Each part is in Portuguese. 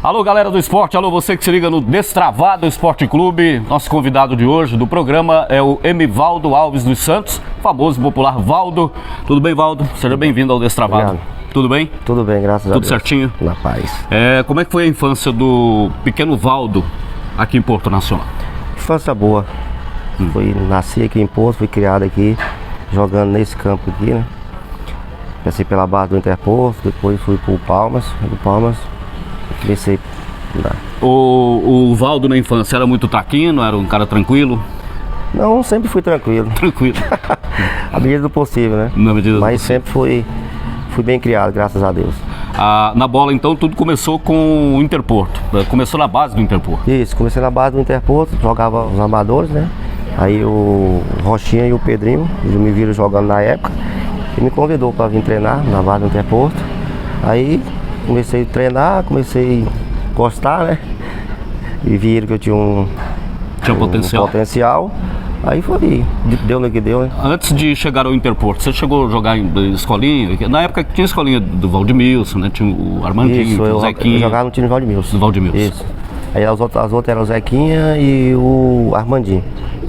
Alô, galera do esporte, alô, você que se liga no Destravado Esporte Clube. Nosso convidado de hoje do programa é o Emivaldo Alves dos Santos, famoso e popular Valdo. Tudo bem, Valdo? Seja bem-vindo ao Destravado. Obrigado. Tudo bem? Tudo bem, graças a Deus. Tudo certinho? Na paz. Como é que foi a infância do pequeno Valdo aqui em Porto Nacional? Infância boa. Nasci aqui em Porto, fui criado aqui, jogando nesse campo aqui, né? Passei pela base do Interporto, depois fui pro Palmas, comecei a andar. O Valdo na infância era muito traquino, era um cara tranquilo? Não, sempre fui tranquilo. Tranquilo. À medida do possível, né? Na medida do Mas possível. sempre fui bem criado, graças a Deus. Na bola, então, tudo começou com o Interporto. Começou na base do Interporto. Isso, comecei na base do Interporto, jogava os amadores, né? Aí o Rochinha e o Pedrinho, eles me viram jogando na época e me convidou para vir treinar na base do Interporto. Aí comecei a treinar, comecei a gostar, né? E viram que eu tinha um potencial. Aí foi, deu no que deu, né? Antes de chegar ao Interporto, você chegou a jogar em escolinha? Na época tinha escolinha do Valdemilson, né? Tinha o Armandinho, Isso, o Zequinha. Eu jogava no time do Valdemilson. Do Valdemilson. Isso. Aí as outras eram o Zequinha e o Armandinho.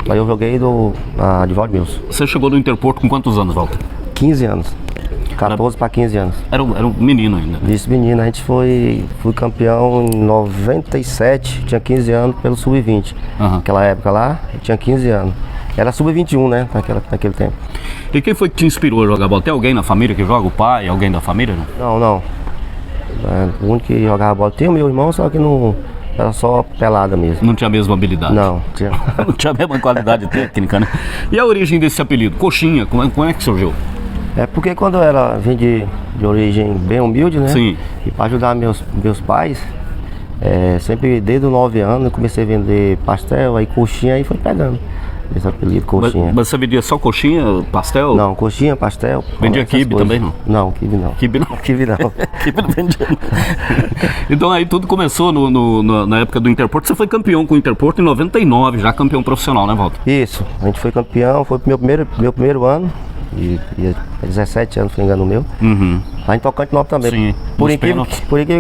Aí eu joguei de Valdemilson. Você chegou no Interporto com quantos anos, Walter? 15 anos. 14 para 15 anos. Era um menino ainda, né? Isso, menino. A gente fui campeão em 97, tinha 15 anos pelo Sub-20. Naquela época lá, eu tinha 15 anos. Era Sub-21, né? Naquele tempo. E quem foi que te inspirou a jogar bola? Tem alguém na família que joga? O pai? Alguém da família? Não. O único que jogava bola tinha o meu irmão, só que não era só pelada mesmo. Não tinha a mesma habilidade? Não, tinha. Não tinha a mesma qualidade técnica, né? E a origem desse apelido? Coxinha, como é que surgiu? É porque quando eu vim de origem bem humilde, né? Sim. E para ajudar meus pais, sempre desde os 9 anos eu comecei a vender pastel, aí coxinha, aí foi pegando esse apelido, coxinha. Mas você vendia só coxinha, pastel? Não, coxinha, pastel. Vendia quibe também, não? Não, quibe não. Quibe não? Quibe não. Quibe não vendia. Então aí tudo começou na época do Interporto. Você foi campeão com o Interporto em 99, já campeão profissional, né, Walter? Isso, a gente foi campeão, foi pro meu primeiro ano. E 17 anos, se não me engano, o meu. Lá em Tocantinópolis também. Sim, por incrível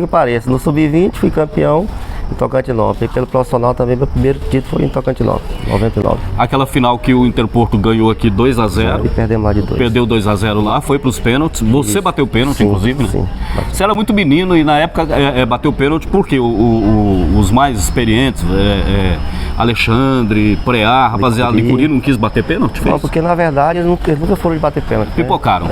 que pareça. No Sub-20 fui campeão em Tocantinópolis. E pelo profissional também, meu primeiro título foi em Tocantinópolis, 99. Aquela final que o Interporto ganhou aqui 2-0. E perdemos lá de 2. Perdeu 2-0 lá, foi pros pênaltis. Você Isso. bateu pênalti, Sim, inclusive, né? sim. Você era muito menino e na época bateu pênalti porque os mais experientes, Alexandre, Preá, rapaziada, Licuri não quis bater pênalti? Não, porque na verdade eles nunca foram de bater pênalti. Pipocaram.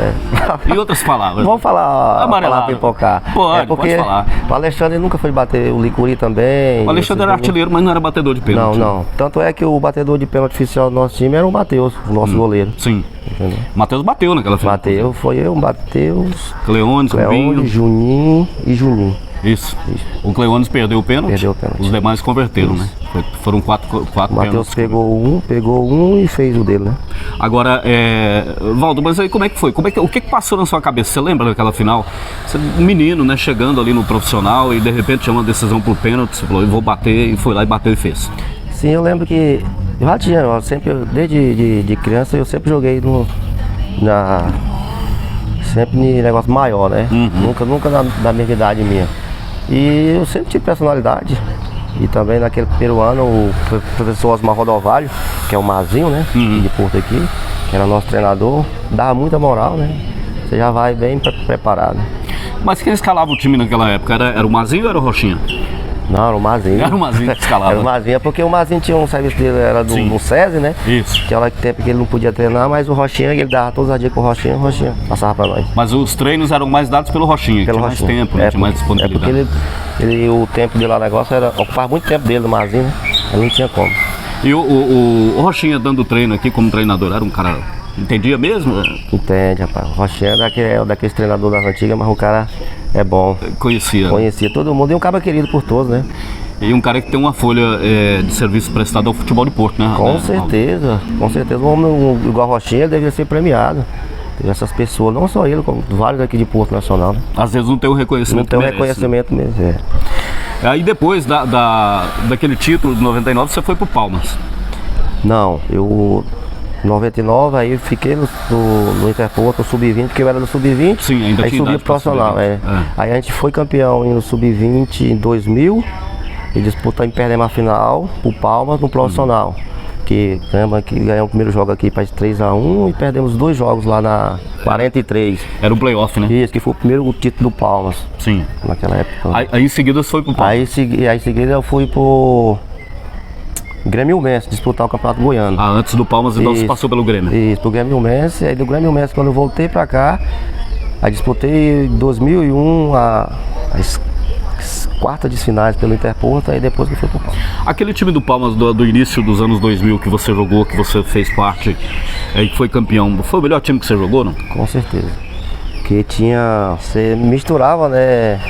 Em outras palavras. Vamos falar Amarelado. pipocar. Pode falar. O Alexandre nunca foi bater, o Licuri também. O Alexandre era artilheiro, mas não era batedor de pênalti. Não. Tanto é que o batedor de pênalti oficial do nosso time era o Matheus, o nosso goleiro. Sim. Entendeu? Matheus bateu naquela final. Foi eu, Matheus, Cleones, Juninho e Juninho. Isso. O Cleones perdeu o pênalti. Os demais converteram, né? Foram quatro O Matheus pegou um e fez o dele, né? Agora, Valdo, mas aí como é que foi? O que passou na sua cabeça? Você lembra daquela final? Você, um menino, né, chegando ali no profissional e de repente tinha uma decisão por pênalti, você falou, eu vou bater, e foi lá e bateu e fez. Sim, eu lembro que eu já tinha, desde de criança eu sempre joguei sempre em negócio maior, né? Nunca da mesma idade minha. E eu sempre tive personalidade. E também naquele primeiro ano o professor Osmar Rodovalho, que é o Mazinho, né? De Porto aqui, que era nosso treinador, dava muita moral, né? Você já vai bem preparado. Mas quem escalava o time naquela época? Era o Mazinho ou era o Rochinha? Não, era o Mazinho. Era o Mazinho que escalava. Era o Mazinho, porque o Mazinho tinha um serviço dele, era no SESI, né? Isso. Que era tempo que ele não podia treinar, mas o Rochinha, ele dava todos os dias com o Rochinha passava pra nós. Mas os treinos eram mais dados pelo Rochinha, que tinha mais tempo, tinha mais disponibilidade. Porque o tempo dele lá, o negócio ocupava muito tempo dele, o Mazinho, né? Ele não tinha como. E o Rochinha dando treino aqui como treinador, era um cara, entendia mesmo? Entende, rapaz. O Rochinha é daqueles treinadores das antigas, mas o cara é bom. Conhecia todo mundo e um cara querido por todos, né? E um cara que tem uma folha de serviço prestado ao futebol de Porto, né? Com certeza. Um homem igual a Rochinha devia ser premiado. Essas pessoas, não só ele, como vários aqui de Porto Nacional. Né? Às vezes não tem o reconhecimento. Não tem o reconhecimento mesmo. Aí depois daquele título de 99, você foi pro Palmas. Não, Em 99, aí eu fiquei no Interporto, no Sub-20, porque eu era do Sub-20. Sim, ainda aí tinha subi idade pro profissional. pra É. subir. É. Aí a gente foi campeão no Sub-20 em 2000 e disputamos e perdemos a final pro Palmas no profissional. Que ganhamos o primeiro jogo aqui para 3-1 e perdemos 2 jogos lá na 43. Era um playoff, né? Isso, que foi o primeiro título do Palmas Sim. naquela época. Aí em seguida você foi pro Palmas. Aí em seguida eu fui pro Grêmio Mense disputar o Campeonato Goiano. Antes do Palmas, então você Isso. passou pelo Grêmio. Isso, pro Grêmio Mense. Aí do Grêmio Mense, quando eu voltei pra cá, aí disputei em 2001 as quartas de finais pelo Interporto, aí depois que fui pro Palmas. Aquele time do Palmas do início dos anos 2000 que você jogou, que você fez parte e que foi campeão, foi o melhor time que você jogou, não? Com certeza. Porque você misturava, né?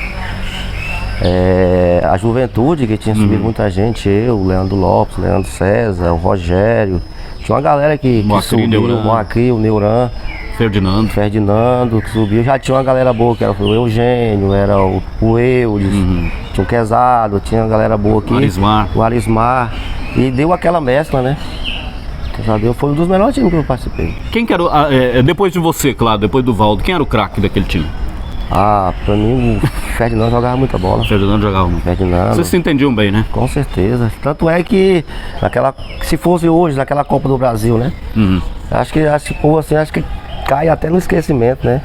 A juventude, que tinha subido muita gente, eu, o Leandro Lopes, o Leandro César, o Rogério. Tinha uma galera que Moacir, subiu, Neuran. o Moacir, o Neuran, Ferdinando. Ferdinando, que subiu. Já tinha uma galera boa, que era o Eugênio, era o Eudes, tinha o Quezado, tinha uma galera boa aqui. Arismar. O Arismar. E deu aquela mescla, né? Foi um dos melhores times que eu participei. Quem que era, depois de você, claro, depois do Valdo, quem era o craque daquele time? Pra mim o Ferdinando jogava muita bola. Ferdinando jogava muito. Ferdinando. Vocês se entendiam bem, né? Com certeza. Tanto é que se fosse hoje, naquela Copa do Brasil, né? Acho que cai até no esquecimento, né?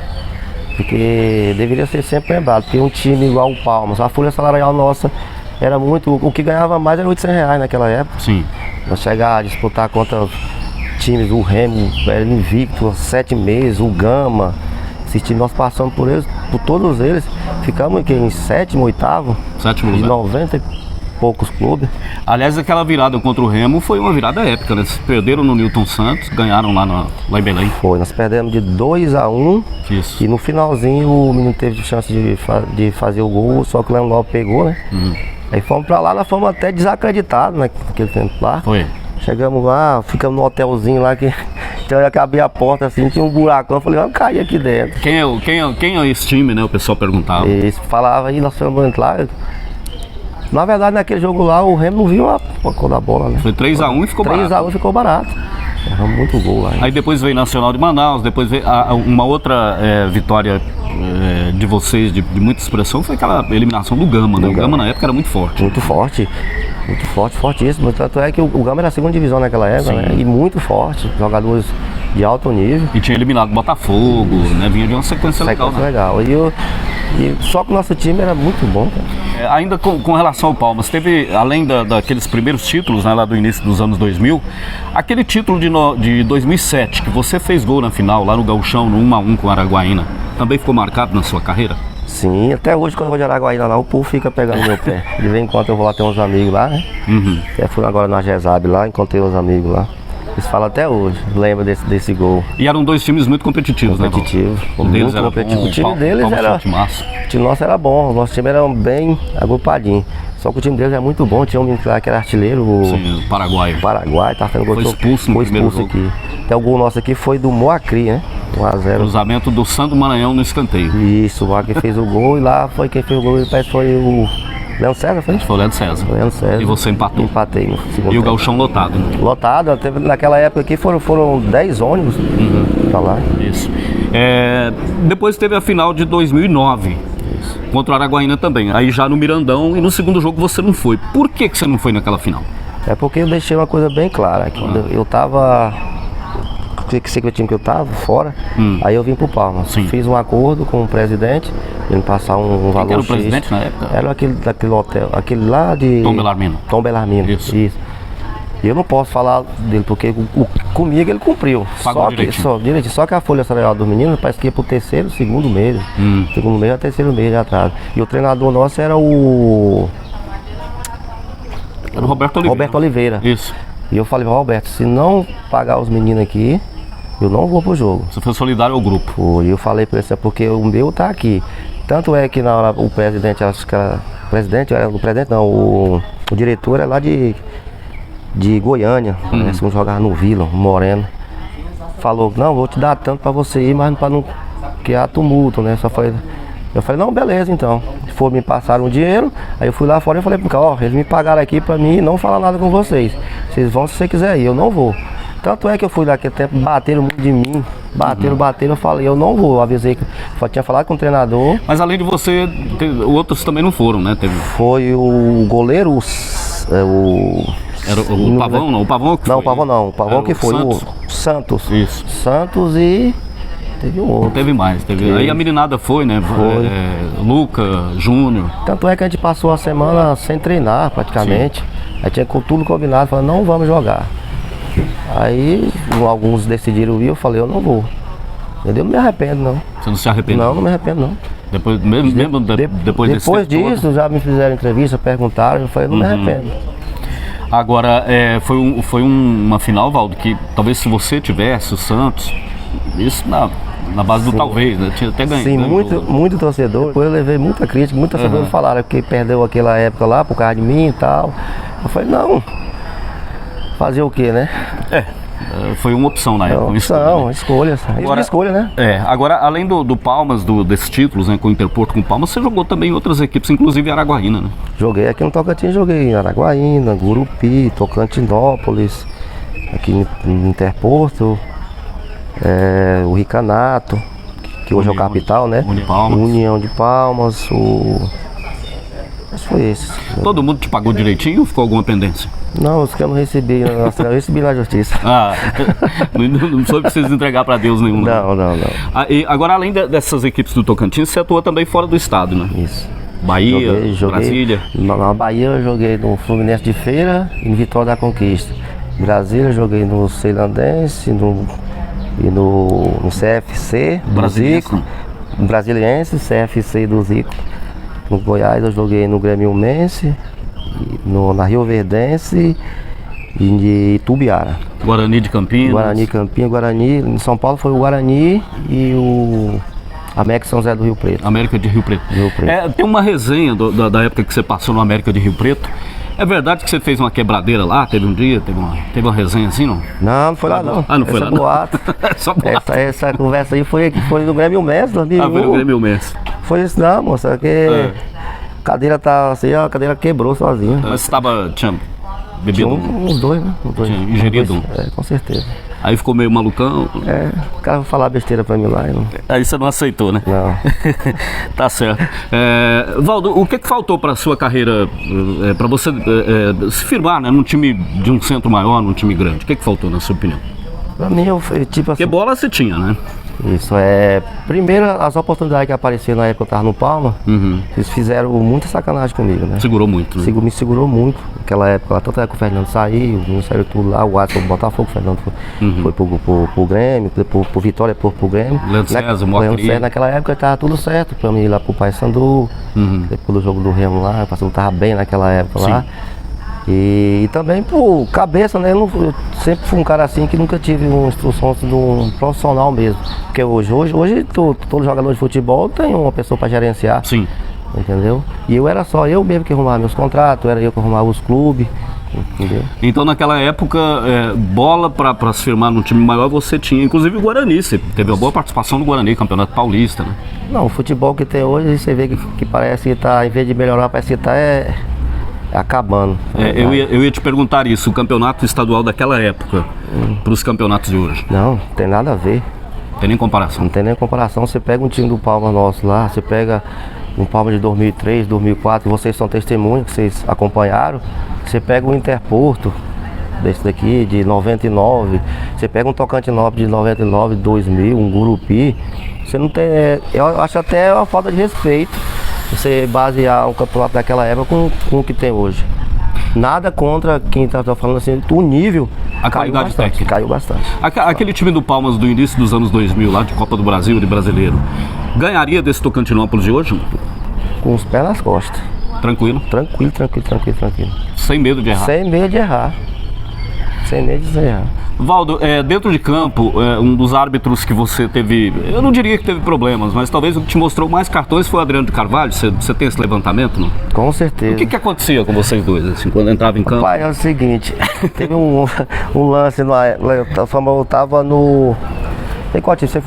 Porque deveria ser sempre lembrado, porque um time igual o Palmas, a folha salarial nossa era muito. O que ganhava mais era R$800 naquela época. Sim. Nós chegar a disputar contra times, o Remo, era invicto, 7 meses, o Gama. Esses times nós passamos por todos eles, ficamos aqui em sétimo, oitavo, Sétimo de lugar. 90 e poucos clubes. Aliás, aquela virada contra o Remo foi uma virada épica, né? Eles perderam no Newton Santos, ganharam lá em Belém. Foi, nós perdemos de 2-1 Isso. e no finalzinho o menino teve chance de fazer o gol, só que o Leandro Lopes pegou, né? Aí fomos pra lá, nós fomos até desacreditados naquele tempo lá. Foi. Chegamos lá, ficamos no hotelzinho lá que então eu abri a porta assim, tinha um buracão, eu falei, vamos cair aqui dentro. Quem é esse time, né? O pessoal perguntava. E eles falavam aí, nós fomos lá. Na verdade, naquele jogo lá, o Remo não viu a cor da bola, né? Foi 3-1 e ficou barato. 3-1 ficou barato. Erramos muito gol lá. Aí depois veio Nacional de Manaus, depois veio uma outra vitória de vocês, de muita expressão, foi aquela eliminação do Gama, né? O Gama na época era muito forte. Muito forte, fortíssimo. Tanto é que o Gama era a segunda divisão naquela época, né? E muito forte, jogadores de alto nível. E tinha eliminado o Botafogo, né? Vinha de uma sequência legal, né? Legal. Só que o nosso time era muito bom, cara. Ainda com relação ao Palmas, teve, além daqueles primeiros títulos, né, lá do início dos anos 2000, aquele título de 2007, que você fez gol na final, lá no Gauchão, no 1-1 com o Araguaína, também ficou marcado na sua carreira? Sim, até hoje quando eu vou de Araguaína lá, o povo fica pegando meu pé. De vez em quando eu vou lá ter uns amigos lá, né? Até fui agora na Gesab lá, encontrei uns amigos lá. Eles falam até hoje, lembra desse gol. E eram dois times muito competitivos, Competitivo, né? Muito competitivo. O time deles era. O time nosso era bom, o nosso time era bem agrupadinho. Só que o time deles é muito bom, tinha um menino lá que era artilheiro, Sim, o Paraguai. Tá fazendo gol. Foi expulso no primeiro jogo. Aqui. Até o gol nosso aqui foi do Moacri, né? 1-0. Cruzamento do Santo Maranhão no escanteio. Isso, o Moacri fez o gol e lá foi quem fez o gol, parece que foi o Leandro César, foi? Foi o Leandro César. Leandro César. E você empatou. Empatei no segundo E o tempo. Gauchão lotado, né? Lotado, naquela época aqui foram 10 ônibus pra lá. Isso. Depois teve a final de 2009. Contra o Araguaína também. Aí já no Mirandão e no segundo jogo você não foi. Por que você não foi naquela final? É porque eu deixei uma coisa bem clara. Quando eu tava. Que o time que eu tava fora, aí eu vim pro Palmas. Sim. Fiz um acordo com o presidente, ele me passar um valor. Quem era o X. presidente na época? Era daquele hotel, aquele lá de. Tom Bellarmino. Tom Bellarmino. Isso. E eu não posso falar dele, porque comigo ele cumpriu. Pagou direitinho. Só que a folha salarial dos meninos parece que ia pro terceiro, segundo mês. Segundo mês a terceiro mês de atraso. E o treinador nosso era o. Era o Roberto Oliveira. Roberto Oliveira. Isso. E eu falei, Roberto, se não pagar os meninos aqui, eu não vou pro jogo. Você foi solidário ao grupo. E eu falei pra ele, porque o meu tá aqui. Tanto é que na hora o presidente, acho que era. O diretor é lá de Goiânia, né, que jogava no Vila, Moreno. Falou, não, vou te dar tanto pra você ir, mas pra não criar tumulto, né? Eu falei, não, beleza então. Me passaram o dinheiro, aí eu fui lá fora e falei pro cara, eles me pagaram aqui pra mim não falar nada com vocês. Vocês vão se você quiser ir, eu não vou. Tanto é que eu fui naquele tempo, bateram muito de mim. Bateram, eu falei, eu não vou. Eu avisei que só tinha falado com o treinador. Mas além de você, outros também não foram, né? Foi o goleiro, Era o Pavão, não? O Pavão que foi? Não, o Pavão não. O Pavão que foi Santos. o Santos. Isso. Santos e teve um outro. Teve mais. Aí a meninada foi, né? Foi. Luca, Júnior. Tanto é que a gente passou a semana sem treinar praticamente. Sim. Aí tinha tudo combinado, falando, não vamos jogar. Aí alguns decidiram ir, eu falei, eu não vou. Entendeu? Não me arrependo, não. Você não se arrependeu? Não me arrependo, não. Depois, depois Depois disso, já me fizeram entrevista, perguntaram, eu falei, não me arrependo. Agora, foi uma final, Valdo, que talvez se você tivesse o Santos, isso na base do talvez, né? Tinha até ganho. Sim, muito torcedor. Depois eu levei muita crítica, muitos torcedores falaram que perdeu aquela época lá por causa de mim e tal. Eu falei, não, fazer o quê, né? Foi uma opção na época. Escolha. Escolha, né? Agora, além do Palmas, desses títulos, né, com o Interporto com o Palmas, você jogou também em outras equipes, inclusive em Araguaína, né? Joguei aqui no Tocantins, joguei em Araguaína, Gurupi, Tocantinópolis, aqui no Interporto, o Ricanato, que hoje é o Capital, né? União de Palmas, Mas foi esse. Todo mundo te pagou direitinho ou ficou alguma pendência? Não, os que eu não recebi, eu recebi na justiça. Não foi preciso entregar para Deus nenhum. Não. E agora, além dessas equipes do Tocantins, você atua também fora do estado, né? Isso. Bahia, joguei Brasília? Na Bahia eu joguei no Fluminense de Feira e no Vitória da Conquista. Em Brasília eu joguei no Ceilandense e no CFC do Zico. Brasiliense, CFC do Zico. No Goiás eu joguei no Grêmio-Mense, na Rio Verdense e de Itubiara. Guarani de Campinas? Guarani. Em São Paulo foi o Guarani e o América São José do Rio Preto. América de Rio Preto. Tem uma resenha da época que você passou no América de Rio Preto. É verdade que você fez uma quebradeira lá? Teve um dia? Teve uma resenha assim, não? Não foi lá não. Não foi lá boato. Só boato. Essa conversa aí foi no Grêmio-Mense, 2001. Foi no Grêmio-Mense. Foi isso não, moça, que a cadeira tá assim, a cadeira quebrou sozinha. Mas você tinha bebido? Uns dois, né? Tinha ingerido? Com certeza. Aí ficou meio malucão? O cara vai falar besteira pra mim lá. Aí você não aceitou, né? Não. Tá certo. Valdo, o que faltou pra sua carreira, pra você se firmar, né, num time de um centro maior, num time grande? O que faltou, na sua opinião? Pra mim, tipo assim... Porque bola você tinha, né? Isso, primeiro, as oportunidades que apareceram na época que eu tava no Palma, eles fizeram muita sacanagem comigo, né? Segurou muito, né? Me segurou muito naquela época lá, tanto é que o Fernando saiu, não saiu tudo lá, o Watson foi pro Botafogo, o Fernando foi pro Grêmio, pro Vitória, pro Grêmio. Leandro César, naquela época tava tudo certo pra mim ir lá pro Paysandu, depois do jogo do Remo lá, o Paysandu tava bem naquela época lá. E também por cabeça, né? Eu sempre fui um cara assim que nunca tive uma instrução de um profissional mesmo. Porque hoje todo jogador de futebol tem uma pessoa para gerenciar. Sim. Entendeu? E era só eu mesmo que arrumava meus contratos, era eu que arrumava os clubes. Entendeu? Então naquela época, bola para se firmar num time maior você tinha, inclusive o Guarani, você teve uma boa participação no Guarani, Campeonato Paulista, né? Não, o futebol que tem hoje, você vê que parece que tá, em vez de melhorar, parece que tá acabando. Eu ia te perguntar isso, o campeonato estadual daquela época para os campeonatos de hoje. Não tem nada a ver. Tem nem comparação. Não tem nem comparação. Você pega um time do Palma nosso lá, você pega um Palma de 2003, 2004, que vocês são testemunhas, que vocês acompanharam. Você pega um Interporto desse daqui de 99, você pega um Tocantinópolis de 99, 2000, um Gurupi. Você não tem. Eu acho até uma falta de respeito você basear o campeonato daquela época com o que tem hoje. Nada contra quem tá falando assim, o nível caiu bastante. Aquele time do Palmas do início dos anos 2000, lá de Copa do Brasil, de brasileiro, ganharia desse Tocantinópolis de hoje? Com os pés nas costas. Tranquilo? Tranquilo. Sem medo de errar? Sem medo de errar. Valdo, dentro de campo, um dos árbitros que você teve, eu não diria que teve problemas, mas talvez o que te mostrou mais cartões foi o Adriano de Carvalho. Você tem esse levantamento, não? Com certeza. O que acontecia com vocês dois, assim, quando entrava em campo? Pai, é o seguinte, teve um lance, eu tava no...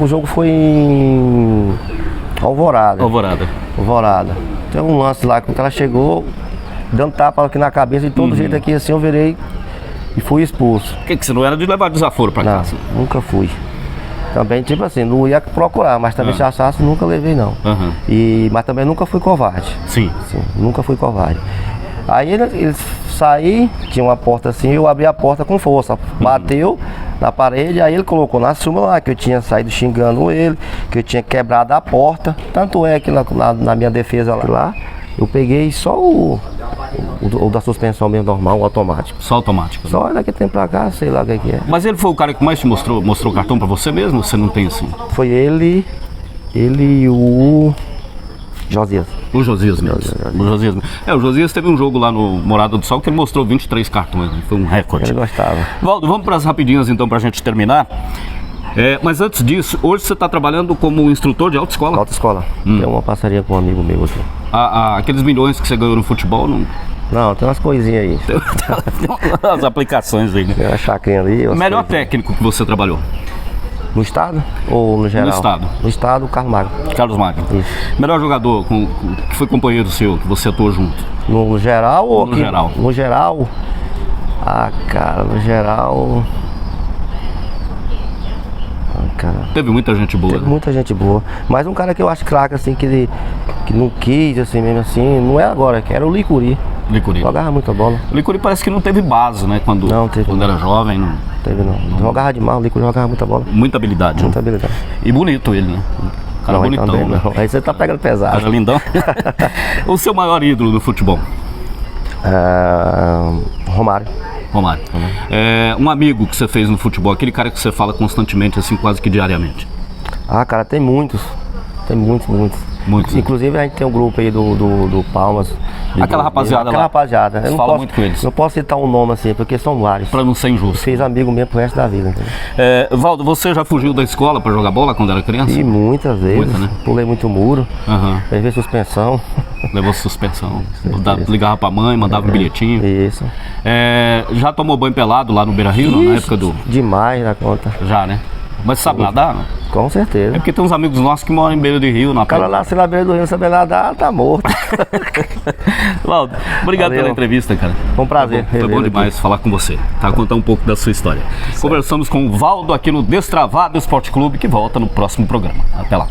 O jogo foi em Alvorada. Tem um lance lá que o cara chegou, dando tapa aqui na cabeça, de todo jeito aqui assim, eu virei e fui expulso. Que você não era de levar desaforo pra Não, casa? nunca fui. Também, tipo assim, não ia procurar, mas também se achasse, nunca levei não. Aham. Mas também nunca fui covarde. Sim. Sim, nunca fui covarde. Aí eles saí, tinha uma porta assim, eu abri a porta com força, bateu na parede, aí ele colocou na súmula lá que eu tinha saído xingando ele, que eu tinha quebrado a porta. Tanto é que na minha defesa lá, eu peguei só o da suspensão mesmo normal, o automático. Só automático. Só daquele tempo pra cá, sei lá o que é. Mas ele foi o cara que mais te mostrou o cartão pra você mesmo? Ou você não tem assim? Foi ele e o Josias. O Josias mesmo. O Josias mesmo. O Josias teve um jogo lá no Morada do Sol que ele mostrou 23 cartões, né? Foi um recorde. Ele gostava. Valdo, vamos para as rapidinhas então pra gente terminar. Mas antes disso, hoje você está trabalhando como instrutor de autoescola? Autoescola. Tem uma parceria com um amigo meu aqui. Aqueles milhões que você ganhou no futebol, não... Não, tem umas coisinhas aí. As aplicações aí, né? Tem uma chacrinha ali. O melhor coisinhas. técnico que você trabalhou? No estado ou no geral? No estado. No estado, o Carlos Magno. Carlos Magno. Isso. Melhor jogador que foi companheiro seu, que você atuou junto? No geral ou No aqui? geral. No geral? Cara, no geral... Cara, Teve muita gente boa, teve né? muita gente boa. Mas um cara que eu acho craque, assim, que não quis, assim, mesmo assim, não é agora, que era o Licuri. Licuri. Jogava muita bola. O Licuri parece que não teve base, né? Quando era jovem, não... Teve não. Jogava demais, o Licuri jogava muita bola. Muita habilidade. Muita né? habilidade. E bonito ele, né? Cara Não, aí bonitão, também né? não. Aí você tá pegando pesado. Cara lindão. O seu maior ídolo no futebol? Romário. Romário. Um amigo que você fez no futebol, aquele cara que você fala constantemente, assim, quase que diariamente. Cara, tem muitos. Tem muitos. Muitos. Inclusive a gente tem um grupo aí do Palmas. Aquela rapaziada Aquela lá. rapaziada. Eu não Fala posso, muito com eles. Não posso citar um nome assim, porque são vários. Pra não ser injusto. Fez amigo mesmo pro resto da vida. Entendeu? Valdo, você já fugiu da escola pra jogar bola quando era criança? E muitas vezes. Muita, né? Pulei muito muro. Aham. Levei suspensão. Levou suspensão. Ligava pra mãe, mandava um bilhetinho. Isso. Já tomou banho pelado lá no Beira-Rio, não? Na época do... Demais na conta. Já, né? Mas sabe nadar, não? Com certeza. É porque tem uns amigos nossos que moram em beira de rio, na O cara praia. nasce na beira do rio, não sabe nadar, tá morto. Valdo, obrigado Valeu. pela entrevista, cara. Foi um prazer. Foi bom revê-lo demais falar com você, tá? Contar um pouco da sua história. Conversamos com o Valdo aqui no Destravado Esporte Clube, que volta no próximo programa. Até lá.